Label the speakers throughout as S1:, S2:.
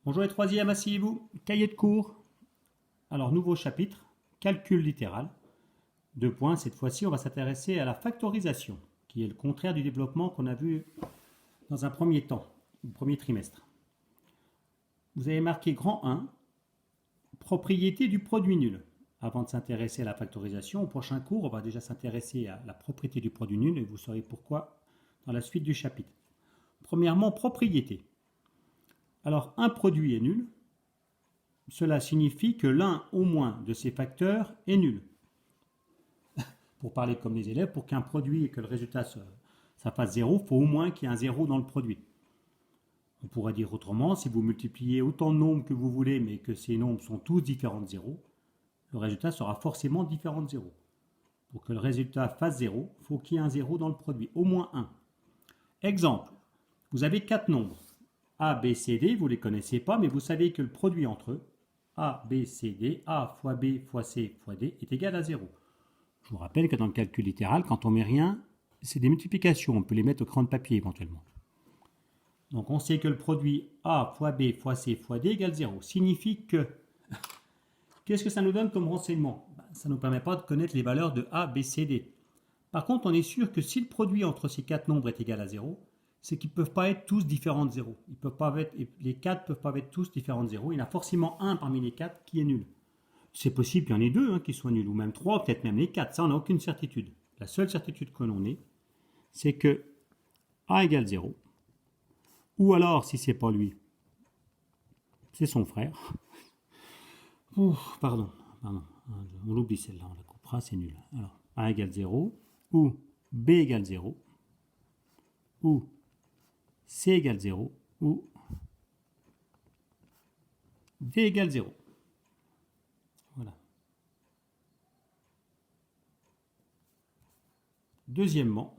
S1: Bonjour les troisièmes, asseyez-vous. Cahier de cours. Alors, nouveau chapitre, calcul littéral. Deux points, cette fois-ci, on va s'intéresser à la factorisation, qui est le contraire du développement qu'on a vu dans un premier temps, au premier trimestre. Vous avez marqué grand 1, propriété du produit nul. Avant de s'intéresser à la factorisation, au prochain cours, on va déjà s'intéresser à la propriété du produit nul et vous saurez pourquoi dans la suite du chapitre. Premièrement, propriété. Alors, un produit est nul. Cela signifie que l'un au moins de ces facteurs est nul. Pour parler comme les élèves, pour qu'un produit et que le résultat ça fasse 0, il faut au moins qu'il y ait un 0 dans le produit. On pourrait dire autrement, si vous multipliez autant de nombres que vous voulez, mais que ces nombres sont tous différents de 0, le résultat sera forcément différent de 0. Pour que le résultat fasse 0, il faut qu'il y ait un 0 dans le produit, au moins 1. Exemple, vous avez 4 nombres. A, B, C, D, vous ne les connaissez pas, mais vous savez que le produit entre eux, A, B, C, D, A fois B fois C fois D est égal à 0. Je vous rappelle que dans le calcul littéral, quand on met rien, c'est des multiplications. On peut les mettre au crayon de papier éventuellement. Donc on sait que le produit A fois B fois C fois D égale 0. Signifie que... Qu'est-ce que ça nous donne comme renseignement? Ça ne nous permet pas de connaître les valeurs de A, B, C, D. Par contre, on est sûr que si le produit entre ces 4 nombres est égal à 0, c'est qu'ils ne peuvent pas être tous différents de 0. Les 4 ne peuvent pas être tous différents de 0. Il y en a forcément un parmi les 4 qui est nul. C'est possible qu'il y en ait deux qui soient nuls, ou même 3, peut-être même les 4. Ça, on n'a aucune certitude. La seule certitude que l'on ait, c'est que A égale 0. Ou alors, si c'est pas lui, c'est son frère. Pardon. On l'oublie celle-là, on la coupera, c'est nul. Alors, A égale 0, ou B égale 0, ou C égale 0, ou D égale 0. Voilà. Deuxièmement,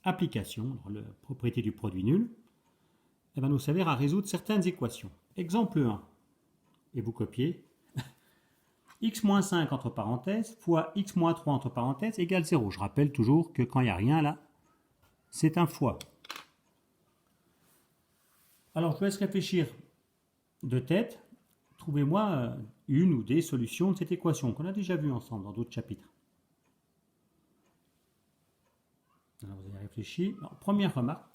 S1: application, la propriété du produit nul, va nous servir à résoudre certaines équations. Exemple 1, et vous copiez, x-5 entre parenthèses fois x-3 entre parenthèses égale 0. Je rappelle toujours que quand il n'y a rien là, c'est un fois. Alors je vous laisse réfléchir de tête. Trouvez-moi une ou des solutions de cette équation qu'on a déjà vue ensemble dans d'autres chapitres. Alors vous avez réfléchi. Alors, première remarque,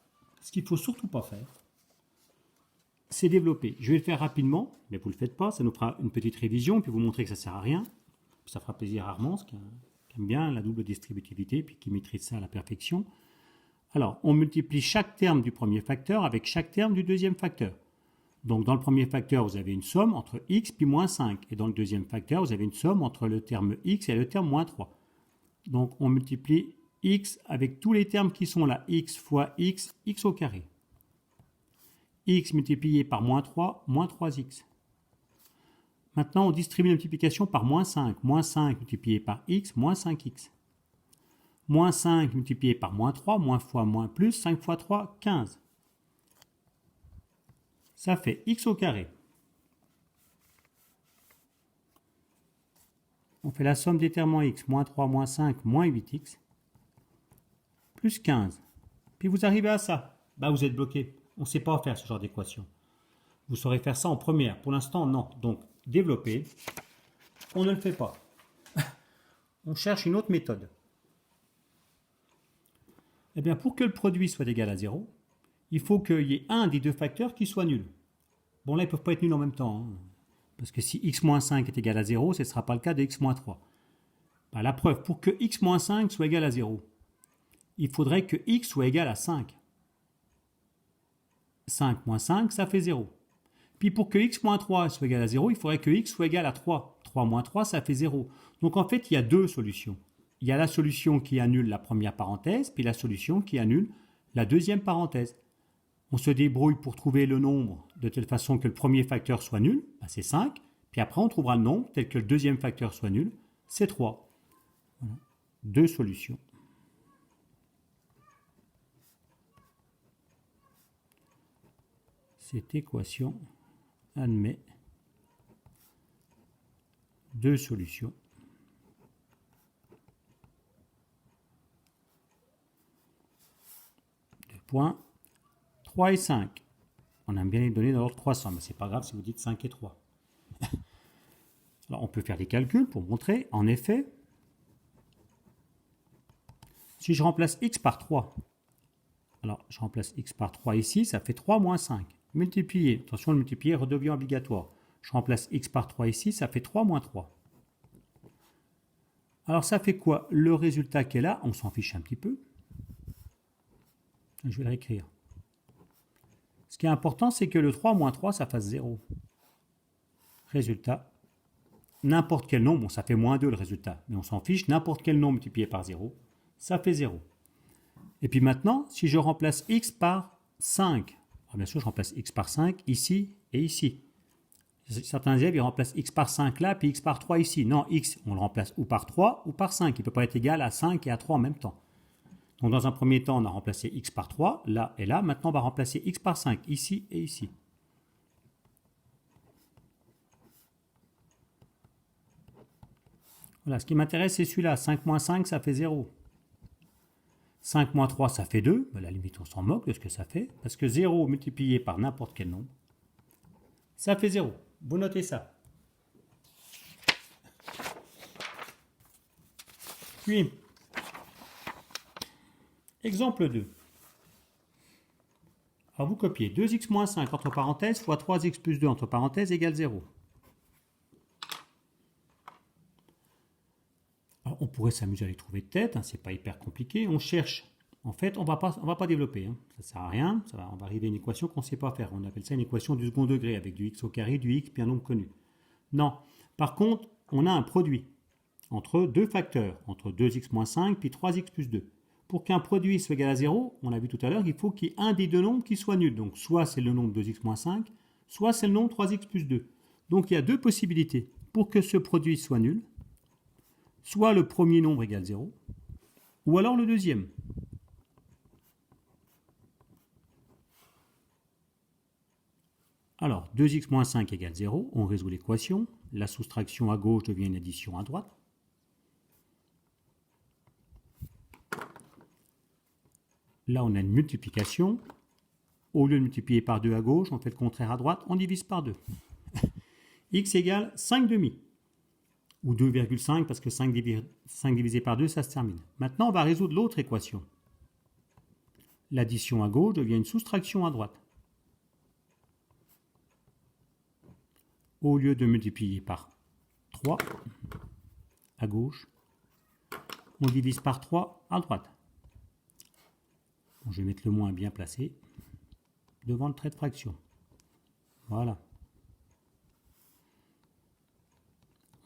S1: ce qu'il ne faut surtout pas faire, c'est développer. Je vais le faire rapidement, mais vous ne le faites pas. Ça nous fera une petite révision, puis vous montrer que ça ne sert à rien. Ça fera plaisir à Armand, qui aime bien la double distributivité, puis qui maîtrise ça à la perfection. Alors, on multiplie chaque terme du premier facteur avec chaque terme du deuxième facteur. Donc, dans le premier facteur, vous avez une somme entre x puis moins 5. Et dans le deuxième facteur, vous avez une somme entre le terme x et le terme moins 3. Donc, on multiplie x avec tous les termes qui sont là. X fois x, x au carré. X multiplié par moins 3, moins 3x. Maintenant, on distribue la multiplication par moins 5. Moins 5 multiplié par x, moins 5x. Moins 5 multiplié par moins 3, moins fois moins plus, 5 fois 3, 15. Ça fait x au carré. On fait la somme des termes en x, moins 3, moins 5, moins 8x, plus 15. Puis vous arrivez à ça. Bah vous êtes bloqué. On ne sait pas faire ce genre d'équation. Vous saurez faire ça en première. Pour l'instant, non. Donc, développer, on ne le fait pas. On cherche une autre méthode. Eh bien, pour que le produit soit égal à 0, il faut qu'il y ait un des deux facteurs qui soit nul. Bon, là, ils ne peuvent pas être nuls en même temps. Parce que si x-5 est égal à 0, ce ne sera pas le cas de x-3. Ben, la preuve, pour que x-5 soit égal à 0, il faudrait que x soit égal à 5. 5 moins 5, ça fait 0. Puis pour que x-3 soit égal à 0, il faudrait que x soit égal à 3. 3 moins 3, ça fait 0. Donc en fait, il y a deux solutions. Il y a la solution qui annule la première parenthèse, puis la solution qui annule la deuxième parenthèse. On se débrouille pour trouver le nombre de telle façon que le premier facteur soit nul, ben c'est 5. Puis après, on trouvera le nombre tel que le deuxième facteur soit nul, c'est 3. Voilà. Deux solutions. Cette équation admet deux solutions. Deux points. 3 et 5. On aime bien les données dans l'ordre croissant, mais c'est pas grave si vous dites 5 et 3. Alors, on peut faire des calculs pour montrer. En effet, si je remplace x par 3, alors je remplace x par 3 ici, ça fait 3 moins 5. Multiplier, attention, le multiplier redevient obligatoire. Je remplace x par 3 ici, ça fait 3 moins 3. Alors ça fait quoi? Le résultat qui est là, on s'en fiche un petit peu. Je vais le réécrire. Ce qui est important, c'est que le 3 moins 3, ça fasse 0. Résultat, n'importe quel nombre, bon, ça fait moins 2 le résultat, mais on s'en fiche, n'importe quel nombre multiplié par 0, ça fait 0. Et puis maintenant, si je remplace x par 5, alors bien sûr je remplace x par 5 ici et ici. Certains élèves ils remplacent x par 5 là, puis x par 3 ici. Non, x, on le remplace ou par 3 ou par 5. Il ne peut pas être égal à 5 et à 3 en même temps. Donc dans un premier temps, on a remplacé x par 3, là et là. Maintenant, on va remplacer x par 5, ici et ici. Voilà, ce qui m'intéresse, c'est celui-là. 5 moins 5, ça fait 0. 5 moins 3, ça fait 2. À la limite, on s'en moque de ce que ça fait. Parce que 0 multiplié par n'importe quel nombre, ça fait 0. Vous notez ça. Puis, exemple 2. Alors vous copiez 2x moins 5 entre parenthèses fois 3x plus 2 entre parenthèses égale 0. Alors on pourrait s'amuser à les trouver de tête, hein, c'est pas hyper compliqué. On cherche. En fait, on va pas développer. Hein. Ça ne sert à rien. On va arriver à une équation qu'on ne sait pas faire. On appelle ça une équation du second degré avec du x au carré, du x puis un nombre connu. Non. Par contre, on a un produit entre deux facteurs, entre 2x moins 5 puis 3x plus 2. Pour qu'un produit soit égal à 0, on l'a vu tout à l'heure, il faut qu'il y ait un des deux nombres qui soit nul. Donc soit c'est le nombre 2x moins 5, soit c'est le nombre 3x plus 2. Donc il y a deux possibilités. Pour que ce produit soit nul, soit le premier nombre égale 0, ou alors le deuxième. Alors, 2x moins 5 égale 0, on résout l'équation. La soustraction à gauche devient une addition à droite. Là, on a une multiplication. Au lieu de multiplier par 2 à gauche, on fait le contraire à droite, on divise par 2. X égale 5 demi. Ou 2,5 parce que 5 divisé par 2, ça se termine. Maintenant, on va résoudre l'autre équation. L'addition à gauche devient une soustraction à droite. Au lieu de multiplier par 3 à gauche, on divise par 3 à droite. Bon, je vais mettre le moins bien placé devant le trait de fraction. Voilà.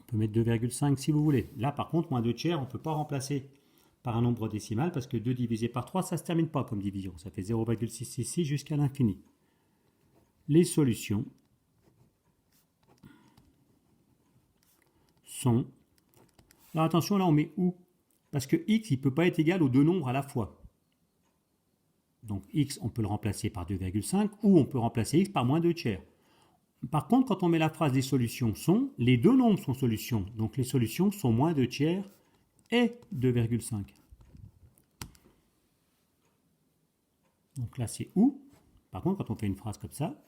S1: On peut mettre 2,5 si vous voulez. Là, par contre, moins 2 tiers, on ne peut pas remplacer par un nombre décimal parce que 2 divisé par 3, ça ne se termine pas comme division. Ça fait 0,666 jusqu'à l'infini. Les solutions sont... Alors attention, là on met où? Parce que x, il ne peut pas être égal aux deux nombres à la fois. Donc x, on peut le remplacer par 2,5 ou on peut remplacer x par moins 2 tiers. Par contre, quand on met la phrase les solutions sont, les deux nombres sont solutions. Donc les solutions sont moins 2 tiers et 2,5. Donc là c'est ou. Par contre, quand on fait une phrase comme ça,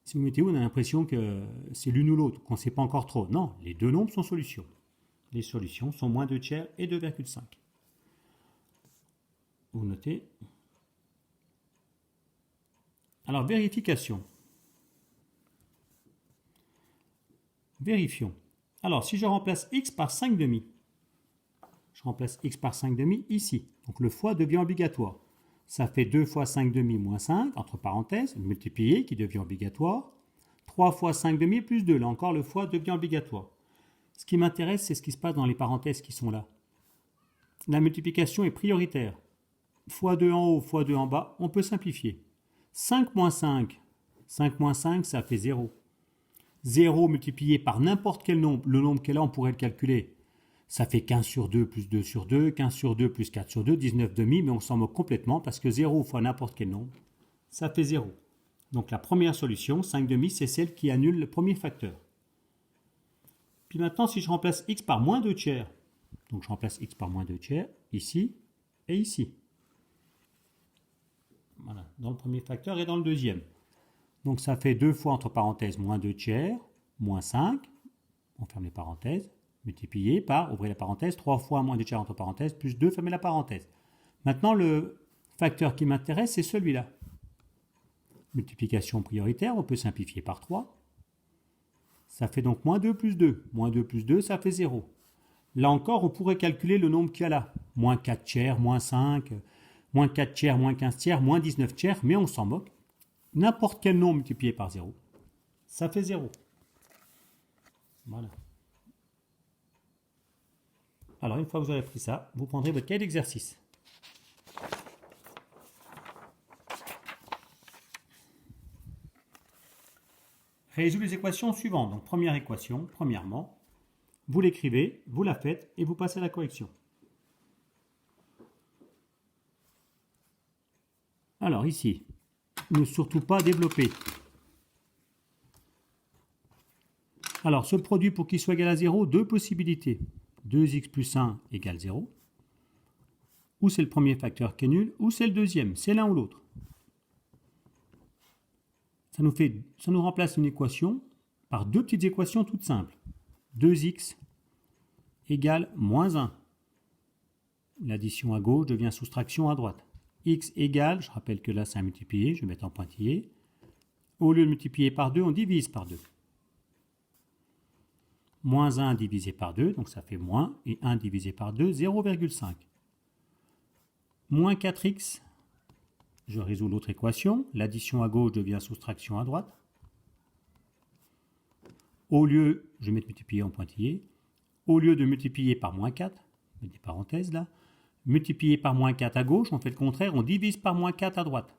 S1: si vous mettez où, on a l'impression que c'est l'une ou l'autre, qu'on ne sait pas encore trop. Non, les deux nombres sont solutions. Les solutions sont moins 2 tiers et 2,5. Vous notez. Alors, vérification. Vérifions. Alors, si je remplace x par 5 demi, je remplace x par 5 demi ici. Donc, le fois devient obligatoire. Ça fait 2 fois 5 demi moins 5, entre parenthèses, multiplié qui devient obligatoire. 3 fois 5 demi plus 2, là encore, le fois devient obligatoire. Ce qui m'intéresse, c'est ce qui se passe dans les parenthèses qui sont là. La multiplication est prioritaire. Fois 2 en haut, fois 2 en bas, on peut simplifier. 5 moins 5, 5 moins 5, ça fait 0. 0 multiplié par n'importe quel nombre, le nombre qu'elle a, on pourrait le calculer. Ça fait 15 sur 2 plus 2 sur 2, 15 sur 2 plus 4 sur 2, 19 demi, mais on s'en moque complètement parce que 0 fois n'importe quel nombre, ça fait 0. Donc la première solution, 5 demi, c'est celle qui annule le premier facteur. Puis maintenant, si je remplace x par moins 2 tiers, donc je remplace x par moins 2 tiers, ici et ici. Voilà, dans le premier facteur et dans le deuxième. Donc ça fait 2 fois entre parenthèses moins 2 tiers, moins 5, on ferme les parenthèses, multiplié par, ouvrez la parenthèse, 3 fois moins 2 tiers entre parenthèses, plus 2, fermez la parenthèse. Maintenant, le facteur qui m'intéresse, c'est celui-là. Multiplication prioritaire, on peut simplifier par 3. Ça fait donc moins 2 plus 2. Moins 2 plus 2, ça fait 0. Là encore, on pourrait calculer le nombre qu'il y a là. Moins 4 tiers, moins 5, moins 4 tiers, moins 15 tiers, moins 19 tiers, mais on s'en moque. N'importe quel nombre multiplié par 0, ça fait 0. Voilà. Alors, une fois que vous aurez pris ça, vous prendrez votre cahier d'exercice. Résoudre les équations suivantes. Donc, première équation, premièrement, vous l'écrivez, vous la faites et vous passez à la correction. Alors, ici, ne surtout pas développer. Alors, ce produit, pour qu'il soit égal à 0, deux possibilités. 2x plus 1 égale 0. Ou c'est le premier facteur qui est nul, ou c'est le deuxième. C'est l'un ou l'autre. Ça nous remplace une équation par deux petites équations toutes simples. 2x égale moins 1. L'addition à gauche devient soustraction à droite. X égale, je rappelle que là c'est un multiplié, je vais mettre en pointillé. Au lieu de multiplier par 2, on divise par 2. Moins 1 divisé par 2, donc ça fait moins, et 1 divisé par 2, 0,5. Moins 4x, je résous l'autre équation, l'addition à gauche devient soustraction à droite. Au lieu, je vais mettre multiplié en pointillé, au lieu de multiplier par moins 4, je mets des parenthèses là, multiplier par moins 4 à gauche, on fait le contraire, on divise par moins 4 à droite.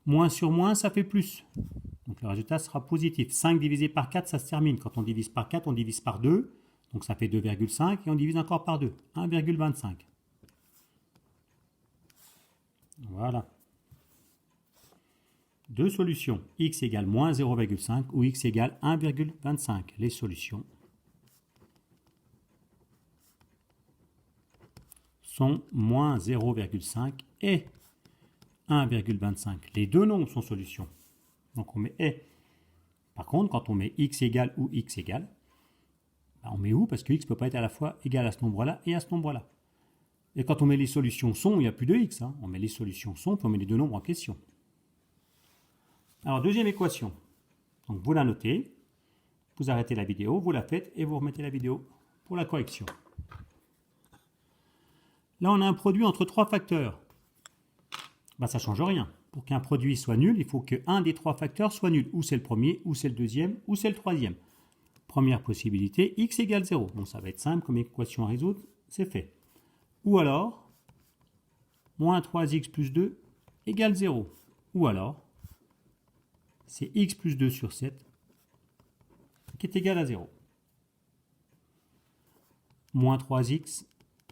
S1: Moins sur moins, ça fait plus. Donc le résultat sera positif. 5 divisé par 4, ça se termine. Quand on divise par 4, on divise par 2. Donc ça fait 2,5 et on divise encore par 2. 1,25. Voilà. Deux solutions. X égale moins 0,5 ou X égale 1,25. Les solutions sont moins 0,5 et 1,25. Les deux nombres sont solutions. Donc on met et. Par contre, quand on met x égale ou x égale, on met où? Parce que x ne peut pas être à la fois égal à ce nombre-là et à ce nombre-là. Et quand on met les solutions sont, il n'y a plus de x. On met les solutions sont, puis on met les deux nombres en question. Alors, deuxième équation. Donc vous la notez, vous arrêtez la vidéo, vous la faites et vous remettez la vidéo pour la correction. Là, on a un produit entre trois facteurs. Ça ne change rien. Pour qu'un produit soit nul, il faut qu'un des trois facteurs soit nul. Ou c'est le premier, ou c'est le deuxième, ou c'est le troisième. Première possibilité, x égale 0. Bon, ça va être simple comme équation à résoudre, c'est fait. Ou alors, moins 3x plus 2 égale 0. Ou alors, c'est x plus 2 sur 7 qui est égal à 0. Moins 3x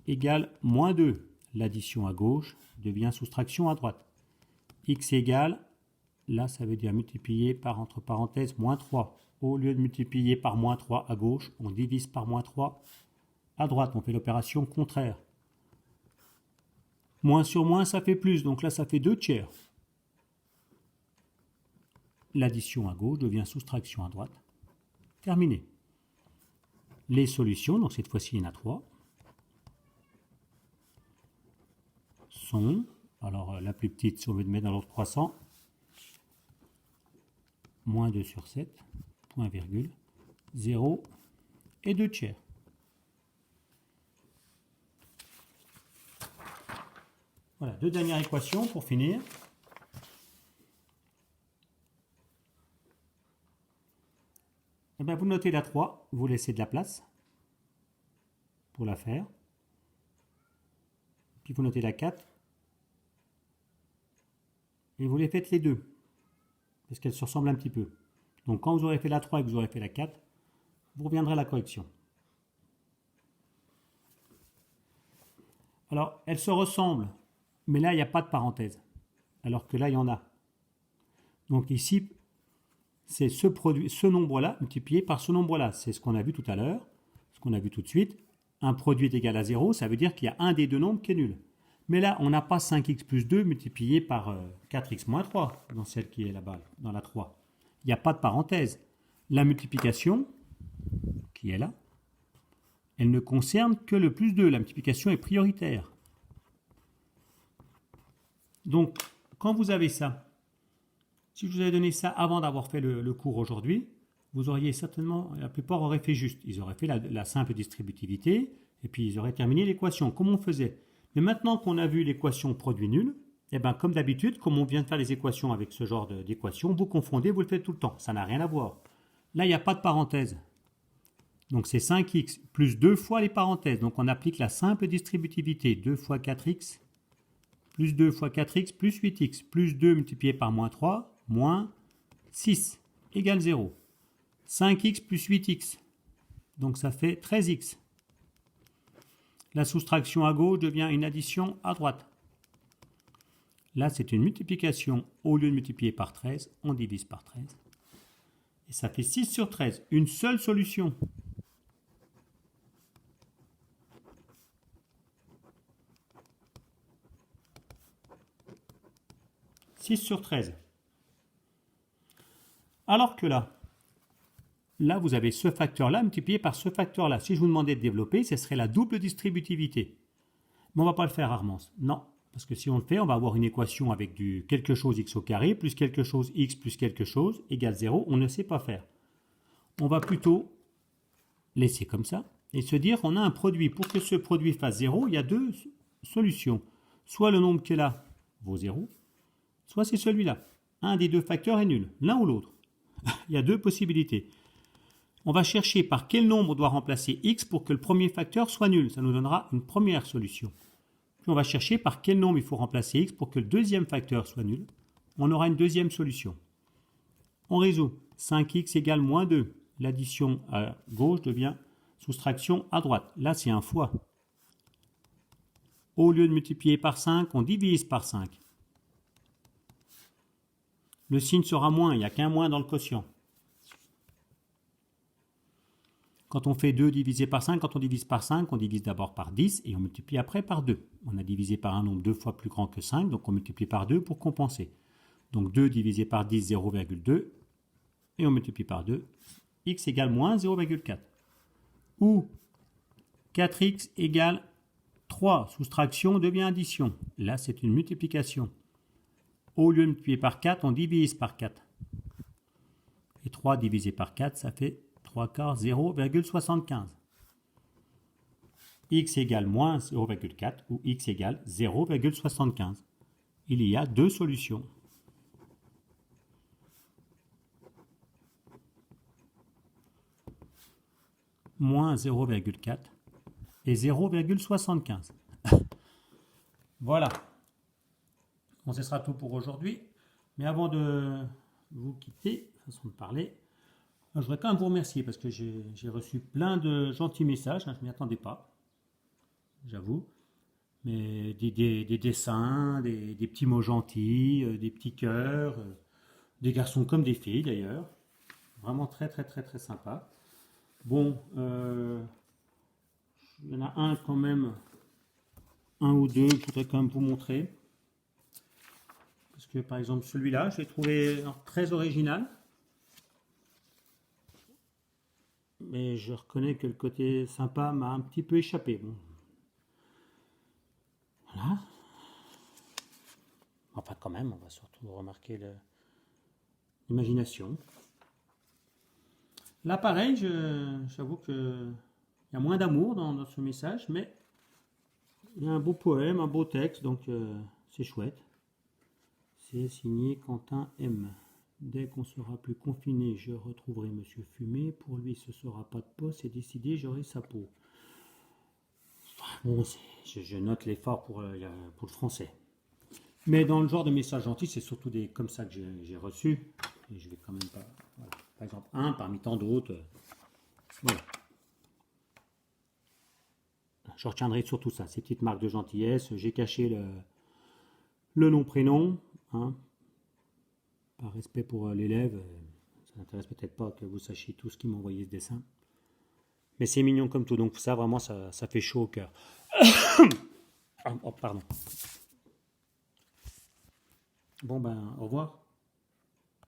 S1: égale moins 2. L'addition à gauche devient soustraction à droite. X égale, là ça veut dire multiplier par entre parenthèses moins 3. Au lieu de multiplier par moins 3 à gauche, on divise par moins 3 à droite. On fait l'opération contraire. Moins sur moins, ça fait plus. Donc là, ça fait 2 tiers. L'addition à gauche devient soustraction à droite. Terminé. Les solutions, donc cette fois-ci, il y en a 3, sont... Alors, la plus petite, si on veut mettre dans l'ordre croissant, moins 2 sur 7, point virgule, 0 et 2 tiers. Voilà, deux dernières équations pour finir. Eh bien, vous notez la 3, vous laissez de la place pour la faire. Puis vous notez la 4. Et vous les faites les deux, parce qu'elles se ressemblent un petit peu. Donc quand vous aurez fait la 3 et que vous aurez fait la 4, vous reviendrez à la correction. Alors, elles se ressemblent, mais là, il n'y a pas de parenthèse, alors que là, il y en a. Donc ici, c'est ce nombre-là multiplié par ce nombre-là. C'est ce qu'on a vu tout à l'heure, ce qu'on a vu tout de suite. Un produit est égal à 0, ça veut dire qu'il y a un des deux nombres qui est nul. Mais là, on n'a pas 5x plus 2 multiplié par 4x moins 3 dans celle qui est là-bas, dans la 3. Il n'y a pas de parenthèse. La multiplication, qui est là, elle ne concerne que le plus 2. La multiplication est prioritaire. Donc, quand vous avez ça, si je vous avais donné ça avant d'avoir fait le cours aujourd'hui, vous auriez certainement, la plupart auraient fait juste. Ils auraient fait la simple distributivité, et puis ils auraient terminé l'équation, comme on faisait. Mais maintenant qu'on a vu l'équation produit nul, eh ben, comme d'habitude, comme on vient de faire les équations avec ce genre d'équation, vous confondez, vous le faites tout le temps. Ça n'a rien à voir. Là, il n'y a pas de parenthèse. Donc c'est 5x plus 2 fois les parenthèses. Donc on applique la simple distributivité. 2 fois 4x plus 2 fois 4x plus 8x plus 2 multiplié par moins 3 moins 6 égale 0. 5x plus 8x. Donc ça fait 13x. La soustraction à gauche devient une addition à droite. Là, c'est une multiplication. Au lieu de multiplier par 13, on divise par 13. Et ça fait 6 sur 13. Une seule solution. « 6 sur 13. Alors que là, vous avez ce facteur-là multiplié par ce facteur-là. Si je vous demandais de développer, ce serait la double distributivité. Mais on ne va pas le faire, Armance. Non, parce que si on le fait, on va avoir une équation avec du quelque chose x au carré plus quelque chose x plus quelque chose égale 0. On ne sait pas faire. On va plutôt laisser comme ça et se dire on a un produit. Pour que ce produit fasse 0, il y a deux solutions. Soit le nombre qui est là vaut 0, soit c'est celui-là. Un des deux facteurs est nul, l'un ou l'autre. Il y a deux possibilités. On va chercher par quel nombre on doit remplacer x pour que le premier facteur soit nul. Ça nous donnera une première solution. Puis on va chercher par quel nombre il faut remplacer x pour que le deuxième facteur soit nul. On aura une deuxième solution. On résout. 5x égale moins 2. L'addition à gauche devient soustraction à droite. Là, c'est un fois. Au lieu de multiplier par 5, on divise par 5. Le signe sera moins, il n'y a qu'un moins dans le quotient. Quand on fait 2 divisé par 5, quand on divise par 5, on divise d'abord par 10 et on multiplie après par 2. On a divisé par un nombre 2 fois plus grand que 5, donc on multiplie par 2 pour compenser. Donc 2 divisé par 10, 0,2, et on multiplie par 2, x égale moins 0,4. Ou 4x égale 3, soustraction devient addition. Là, c'est une multiplication. Au lieu de multiplier par 4, on divise par 4. Et 3 divisé par 4, ça fait 3 quarts 0,75. X égale moins 0,4 ou x égale 0,75. Il y a deux solutions. Moins 0,4 et 0,75. Voilà. Bon, ce sera tout pour aujourd'hui. Mais avant de vous quitter, façon de parler, je voudrais quand même vous remercier parce que j'ai reçu plein de gentils messages. Je ne m'y attendais pas, j'avoue. Mais des dessins, des petits mots gentils, des petits cœurs, des garçons comme des filles d'ailleurs. Vraiment très très très très sympa. Bon, il y en a un quand même, un ou deux que je voudrais quand même vous montrer. Parce que par exemple celui-là, je l'ai trouvé très original. Mais je reconnais que le côté sympa m'a un petit peu échappé. Bon. Voilà. Enfin quand même, on va surtout remarquer l'imagination. Là pareil, j'avoue qu'il y a moins d'amour dans ce message, mais il y a un beau poème, un beau texte, donc c'est chouette. C'est signé Quentin M. Dès qu'on sera plus confiné, je retrouverai Monsieur Fumé. Pour lui, ce sera pas de poste. C'est décidé, j'aurai sa peau. Bon, je note l'effort pour le français. Mais dans le genre de message gentil, c'est surtout des comme ça que j'ai reçu. Et je vais quand même pas. Voilà. Par exemple, un parmi tant d'autres. Voilà. Je retiendrai surtout ça, ces petites marques de gentillesse. J'ai caché le nom-prénom. Hein. Par respect pour l'élève, ça n'intéresse peut-être pas que vous sachiez tout ce qui m'a envoyé ce dessin. Mais c'est mignon comme tout, donc ça vraiment ça fait chaud au cœur. Ah, oh, pardon. Bon ben, au revoir.